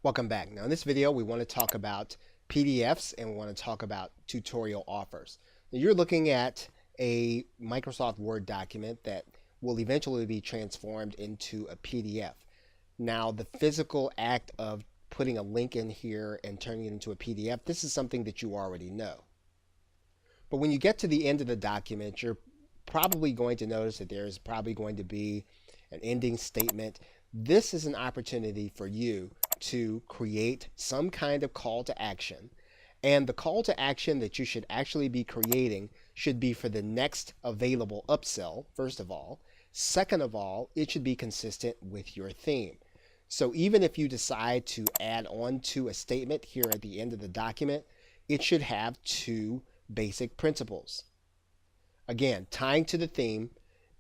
Welcome back. Now in this video we want to talk about PDFs and we want to talk about tutorial offers. Now, you're looking at a Microsoft Word document that will eventually be transformed into a PDF. Now the physical act of putting a link in here and turning it into a PDF, this is something that you already know. But when you get to the end of the document, you're probably going to notice that there's probably going to be an ending statement. This is an opportunity for you to create some kind of call to action. And the call to action that you should actually be creating should be for the next available upsell, first of all. Second of all, it should be consistent with your theme. So even if you decide to add on to a statement here at the end of the document, it should have two basic principles. Again, tying to the theme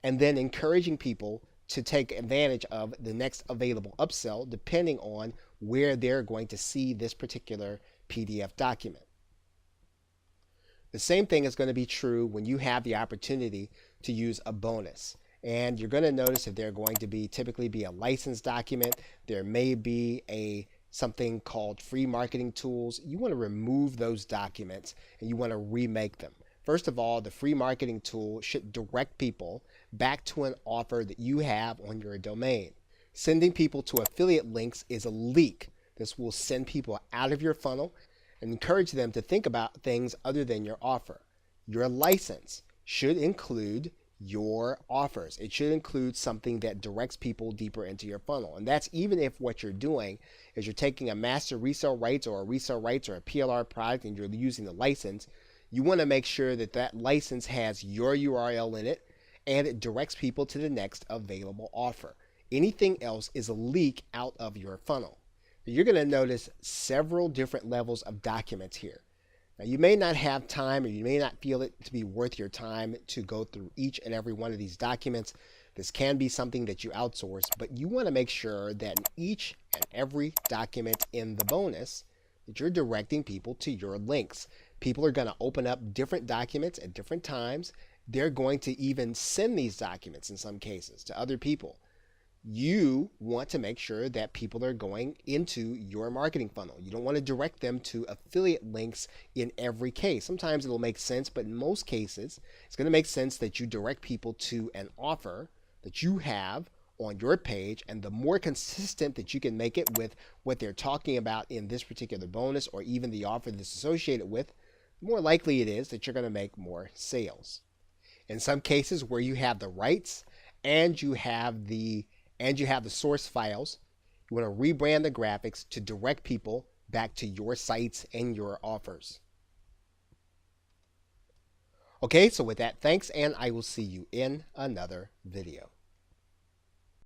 and then encouraging people to take advantage of the next available upsell depending on where they're going to see this particular PDF document. The same thing is going to be true when you have the opportunity to use a bonus. And you're going to notice that they're going to be typically be a license document. There may be something called free marketing tools. You want to remove those documents and you want to remake them. First of all, the free marketing tool should direct people back to an offer that you have on your domain. Sending people to affiliate links is a leak. This will send people out of your funnel and encourage them to think about things other than your offer. Your license should include your offers. It should include something that directs people deeper into your funnel. And that's even if what you're doing is you're taking a master resale rights or a resale rights or a PLR product and you're using the license. You want to make sure that that license has your URL in it and it directs people to the next available offer. Anything else is a leak out of your funnel. You're going to notice several different levels of documents here. Now, you may not have time or you may not feel it to be worth your time to go through each and every one of these documents. This can be something that you outsource, but you want to make sure that in each and every document in the bonus that you're directing people to your links. People are going to open up different documents at different times. They're going to even send these documents in some cases to other people. You want to make sure that people are going into your marketing funnel. You don't want to direct them to affiliate links in every case. Sometimes it'll make sense, but in most cases, it's going to make sense that you direct people to an offer that you have on your page, and the more consistent that you can make it with what they're talking about in this particular bonus or even the offer that's associated with, the more likely it is that you're going to make more sales. In some cases where you have the rights and you have the source files, you want to rebrand the graphics to direct people back to your sites and your offers. Okay, so with that, thanks, and I will see you in another video.